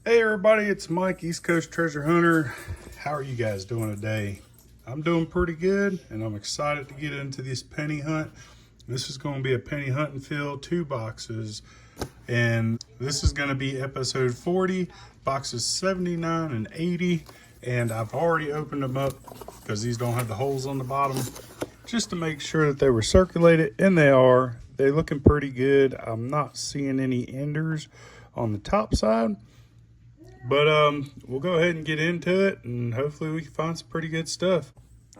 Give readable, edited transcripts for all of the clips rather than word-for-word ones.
Hey everybody, it's Mike, East Coast Treasure Hunter. How are you guys doing today? I'm doing pretty good, and I'm excited to get into this penny hunt. This is going to be a penny hunt and fill, 2 boxes, and this is going to be episode 40, boxes 79 and 80, and I've already opened them up because these don't have the holes on the bottom, just to make sure that they were circulated, and they are. They're looking pretty good. I'm not seeing any enders on the top side. But we'll go ahead and get into it, and hopefully we can find some pretty good stuff.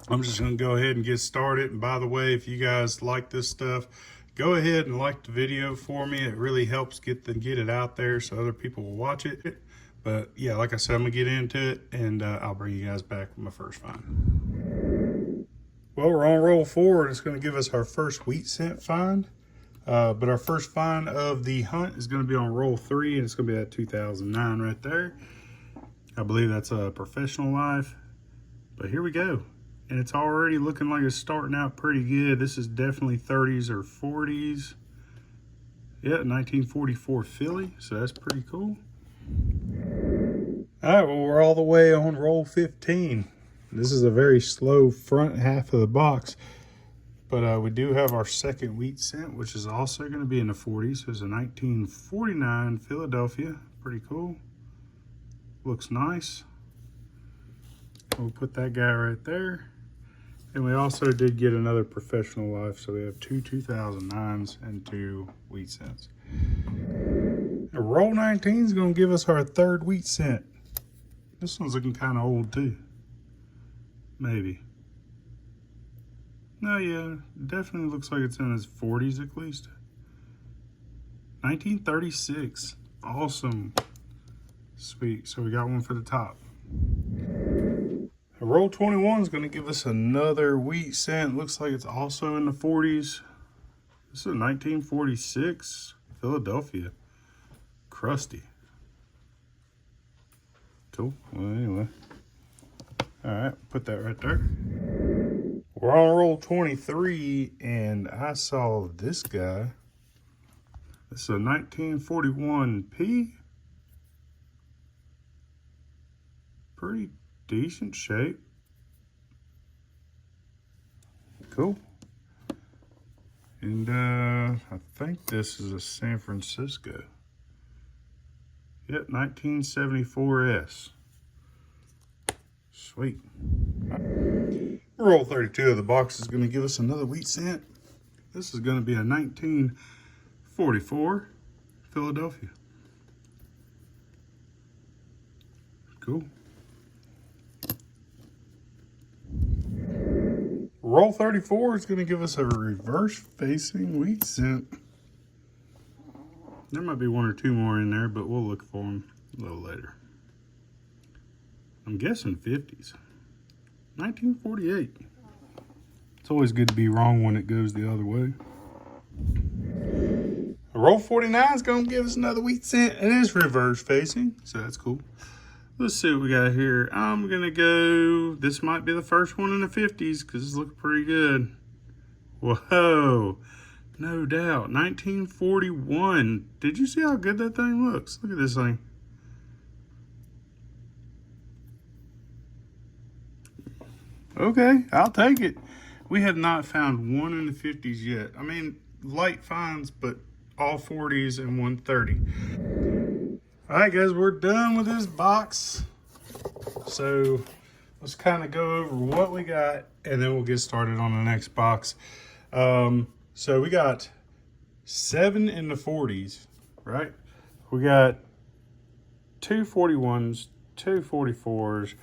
I'm just going to go ahead and get started. And by the way, if you guys like this stuff, go ahead and like the video for me. It really helps get it out there so other people will watch it. But yeah, like I said, I'm going to get into it, and I'll bring you guys back with my first find. Well, we're on roll 4, and it's going to give us our first wheat scent find. But our first find of the hunt is going to be on roll 3, and it's going to be at 2009 right there. I believe that's a professional life. But here we go. And it's already looking like it's starting out pretty good. This is definitely 30s or 40s. Yeah, 1944 Philly, so that's pretty cool. All right, well, we're all the way on roll 15. This is a very slow front half of the box. But we do have our second wheat scent, which is also going to be in the 40s. It's a 1949 Philadelphia. Pretty cool. Looks nice. We'll put that guy right there. And we also did get another professional life. So we have 2 2009s and 2 wheat scents. Now, roll 19 is going to give us our third wheat scent. This one's looking kind of old too. Maybe. No, yeah, definitely looks like it's in his 40s at least. 1936. Awesome. Sweet. So we got one for the top. Roll 21 is going to give us another wheat scent. Looks like it's also in the 40s. This is a 1946 Philadelphia. Crusty. Cool. Well, anyway. All right, put that right there. We're on roll 23, and I saw this guy. It's a 1941 P. Pretty decent shape. Cool. And I think this is a San Francisco. Yep, 1974S. Sweet. Roll 32 of the box is going to give us another wheat scent. This is going to be a 1944 Philadelphia. Cool. Roll 34 is going to give us a reverse facing wheat scent. There might be 1 or 2 more in there, but we'll look for them a little later. I'm guessing 50s. 1948. It's always good to be wrong when it goes the other way. Roll 49 is going to give us another wheat scent. It is reverse facing, so that's cool. Let's see what we got here. I'm going to go, this might be the first one in the 50s because it's looking pretty good. Whoa, no doubt. 1941. Did you see how good that thing looks? Look at this thing. Okay, I'll take it. We have not found one in the 50s yet. I mean, light finds, but all 40s and 130. All right, guys, we're done with this box. So let's kind of go over what we got, and then we'll get started on the next box. So we got 7 in the 40s, right? We got 2 41s, 2 44s,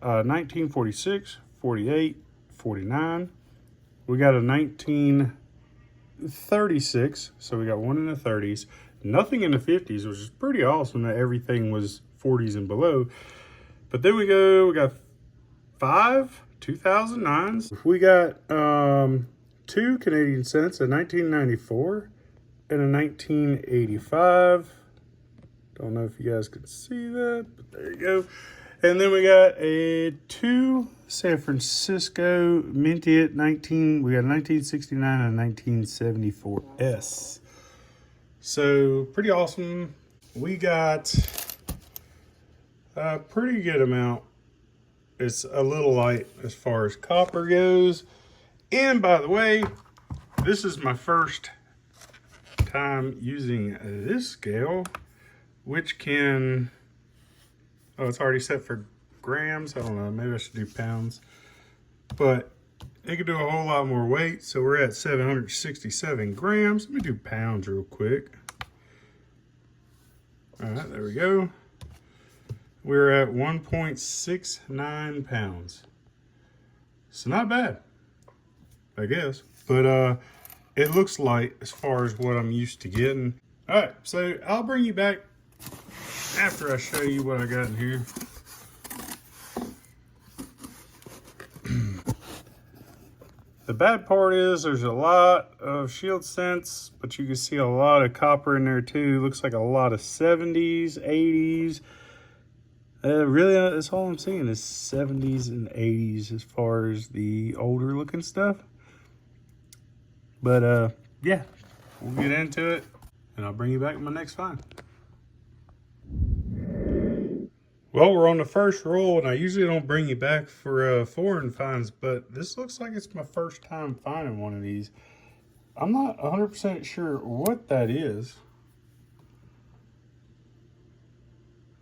1946, 48, 49. We got a 1936, so we got 1 in the 30s. Nothing in the 50s, which is pretty awesome that everything was 40s and below. But then we got 5 2009s. We got 2 Canadian cents, a 1994 and a 1985. Don't know if you guys can see that, but there you go. And then we got a 2 San Francisco minted we got a 1969 and a 1974S. So pretty awesome. We got Pretty good amount. It's a little light as far as copper goes. And by the way, this is my first time using this scale, which can, oh, it's already set for grams. I don't know, maybe I should do pounds. But it can do a whole lot more weight. So we're at 767 grams. Let me do pounds real quick. All right, there we go. We're at 1.69 pounds. So not bad, I guess. But it looks light as far as what I'm used to getting. All right, so I'll bring you back after I show you what I got in here. The bad part is there's a lot of shield scents, but you can see a lot of copper in there too. Looks like a lot of 70s, 80s. Really, that's all I'm seeing is 70s and 80s as far as the older looking stuff. But yeah, we'll get into it and I'll bring you back with my next find. Well, we're on the first roll, and I usually don't bring you back for foreign finds, but this looks like it's my first time finding one of these. I'm not 100% sure what that is.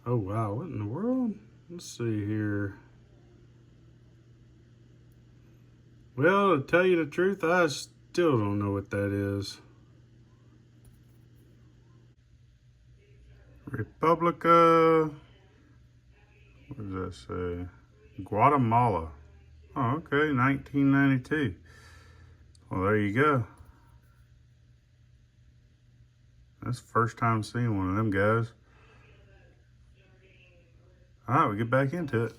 Oh, wow. What in the world? Let's see here. Well, to tell you the truth, I still don't know what that is. Republica. What does that say? Guatemala. Oh, okay. 1992. Well, there you go. That's the first time seeing one of them guys. All right, we get back into it.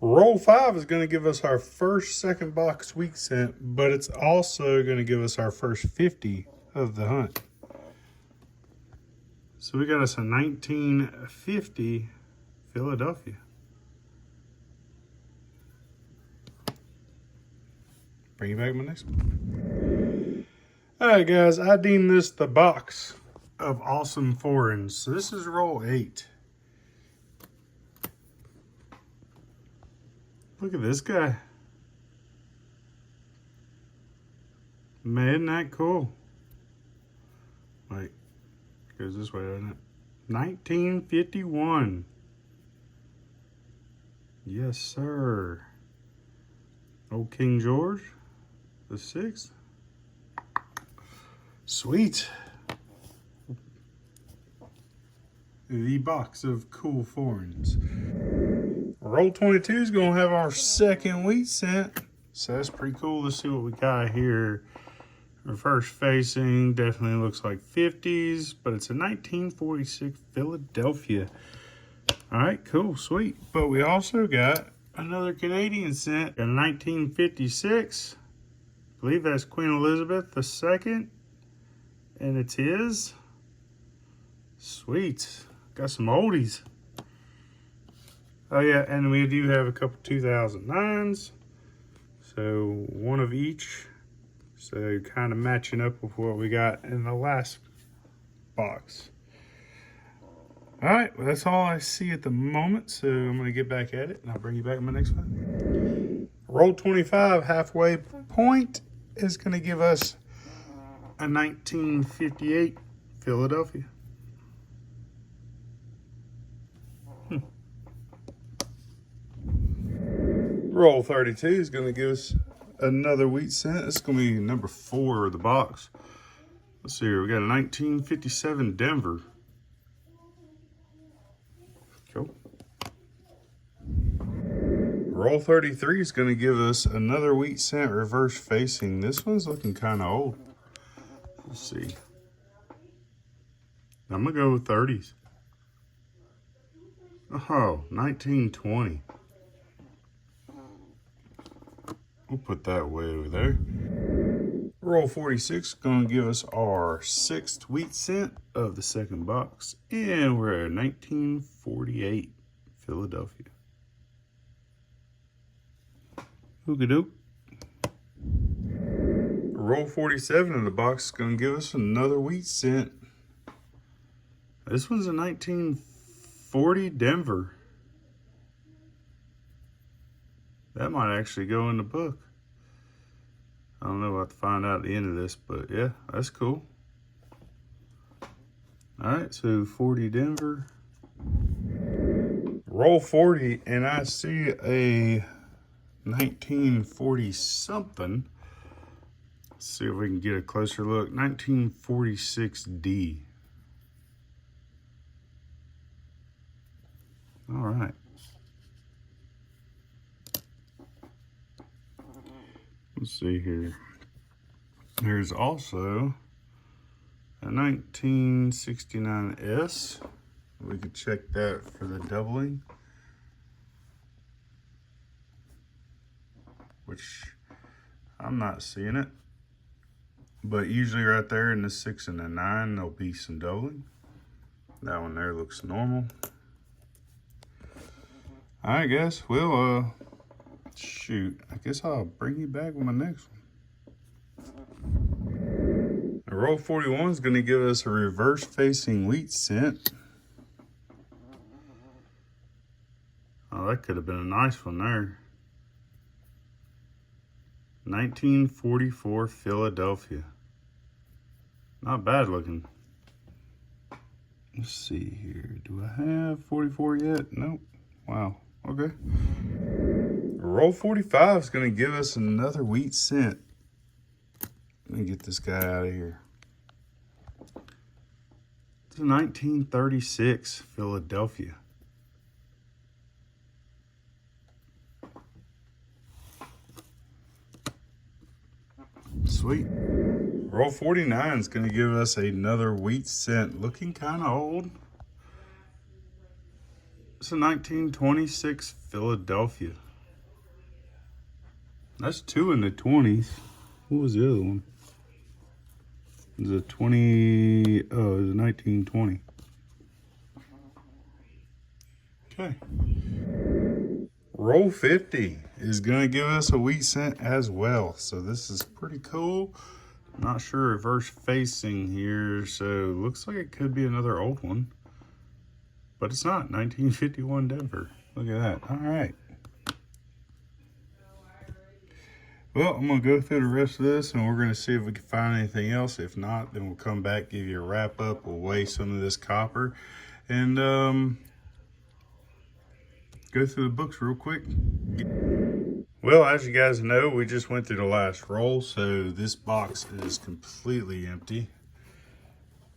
Roll 5 is going to give us our first second box weak scent, but it's also going to give us our first 50 of the hunt. So we got us a 1950 Philadelphia. Bring you back my next one. All right, guys, I deem this the box of awesome foreigns. So this is roll 8. Look at this guy. Man, isn't that cool? Wait, it goes this way, doesn't it? 1951. Yes, sir. Old King George the 6th. Sweet. The box of cool foreigns. Roll 22 is going to have our second wheat scent. So that's pretty cool. Let's see what we got here. Reverse facing, definitely looks like 50s, but it's a 1946 Philadelphia. All right, cool, sweet. But we also got another Canadian scent, a 1956. I believe that's Queen Elizabeth II, and it's his. Sweet, got some oldies. Oh yeah, and we do have a couple 2009s. So one of each. So kind of matching up with what we got in the last box. All right, well, that's all I see at the moment. So I'm gonna get back at it and I'll bring you back in my next one. Roll 25 halfway point is gonna give us a 1958 Philadelphia. Roll 32 is going to give us another wheat scent. It's going to be number 4 of the box. Let's see here. We got a 1957 Denver. Cool. Roll 33 is going to give us another wheat scent reverse facing. This one's looking kind of old. Let's see. I'm going to go with 30s. Oh, 1920. We'll put that way over there. Roll 46 is going to give us our 6th wheat scent of the second box. And we're at 1948 Philadelphia. Okie-doke. Roll 47 in the box is going to give us another wheat scent. This one's a 19 40 Denver. That might actually go in the book. I don't know, we'll have to find out at the end of this, but yeah, that's cool. All right, so 40 Denver. Roll 40, and I see a 1940 something. Let's see if we can get a closer look. 1946D. All right. Let's see here. There's also a 1969S. We could check that for the doubling, which I'm not seeing it. But usually right there in the 6 and the 9, there'll be some doubling. That one there looks normal. All right, guys. Well, shoot. I guess I'll bring you back with my next one. The roll 41 is going to give us a reverse-facing wheat cent. Oh, that could have been a nice one there. 1944 Philadelphia. Not bad looking. Let's see here. Do I have 44 yet? Nope. Wow. Okay. Roll 45 is going to give us another wheat cent. Let me get this guy out of here. It's a 1936 Philadelphia. Sweet. Roll 49 is going to give us another wheat cent. Looking kind of old. It's a 1926 Philadelphia. That's 2 in the 20s. What was the other one? It was a 20. Oh, it was a 1920. Okay. Roll 50 is going to give us a wheat cent as well. So this is pretty cool. Not sure reverse facing here, so looks like it could be another old one. But it's not. 1951 Denver. Look at that. All right. Well, I'm going to go through the rest of this, and we're going to see if we can find anything else. If not, then we'll come back, give you a wrap up. We'll weigh some of this copper, and go through the books real quick. Well, as you guys know, we just went through the last roll, so this box is completely empty.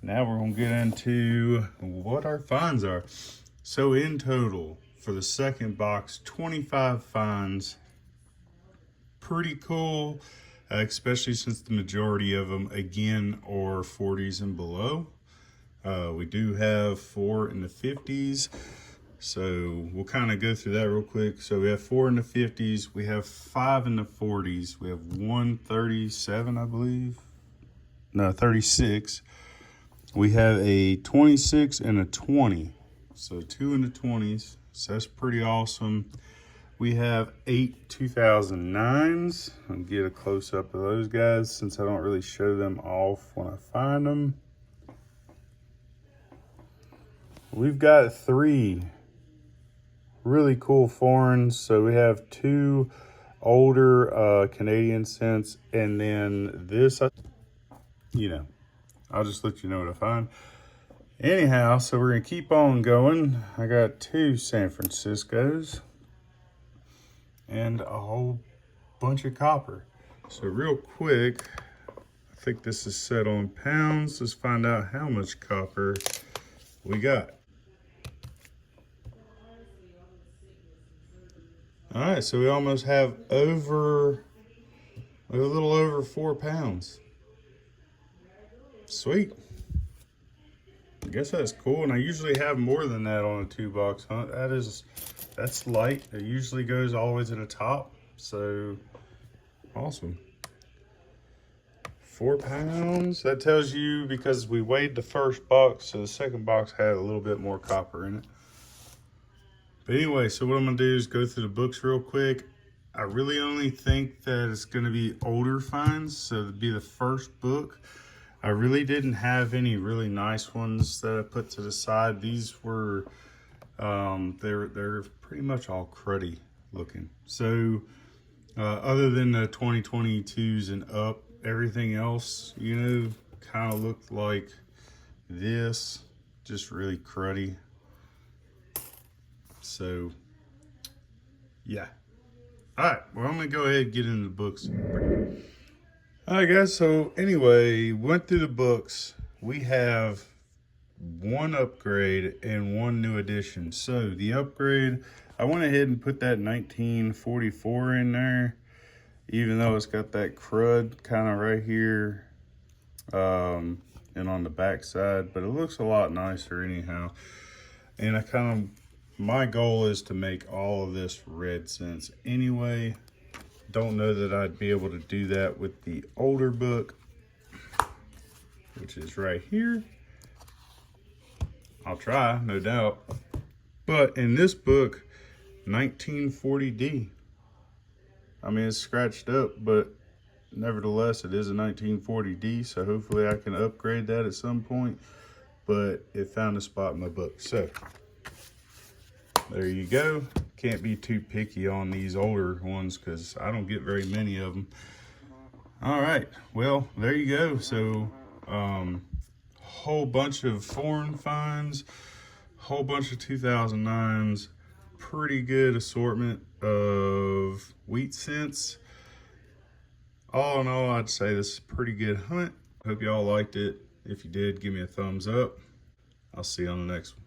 Now we're going to get into what our finds are. So in total, for the second box, 25 finds. Pretty cool, especially since the majority of them, again, are 40s and below. We do have 4 in the 50s. So we'll kind of go through that real quick. So we have 4 in the 50s. We have 5 in the 40s. We have 137, I believe. No, 36. We have a 26 and a 20. So 2 in the 20s. So that's pretty awesome. We have 8 2009s. I'll get a close up of those guys since I don't really show them off when I find them. We've got 3 really cool foreigns. So we have 2 older Canadian cents, and then this, you know, I'll just let you know what I find. Anyhow, so we're gonna keep on going. I got 2 San Franciscos and a whole bunch of copper. So real quick, I think this is set on pounds. Let's find out how much copper we got. All right, so we almost have a little over 4 pounds. Sweet. I guess that's cool, and I usually have more than that on a 2-box hunt. That's light. It usually goes all the way to the top, so awesome. 4 pounds. That tells you because we weighed the first box, so the second box had a little bit more copper in it. But anyway, so what I'm gonna do is go through the books real quick. I really only think that it's gonna be older finds, so it'd be the first book. I really didn't have any really nice ones that I put to the side. These were They're pretty much all cruddy looking. So other than the 2022s and up, everything else, you know, kind of looked like this, just really cruddy. So yeah. All right, well, I'm gonna go ahead and get into the books. All right, guys, so anyway, went through the books. We have one upgrade and one new addition. So the upgrade, I went ahead and put that 1944 in there, even though it's got that crud kind of right here and on the back side, but it looks a lot nicer anyhow. And my goal is to make all of this red cents anyway. Don't know that I'd be able to do that with the older book, which is right here. I'll try, no doubt. But in this book, 1940D. I mean, it's scratched up, but nevertheless, it is a 1940D, so hopefully I can upgrade that at some point. But it found a spot in my book. So, there you go. Can't be too picky on these older ones because I don't get very many of them. All right, well, there you go. So, whole bunch of foreign finds, whole bunch of 2009s, pretty good assortment of wheat cents. All in all, I'd say this is a pretty good hunt. Hope y'all liked it. If you did, give me a thumbs up. I'll see you on the next one.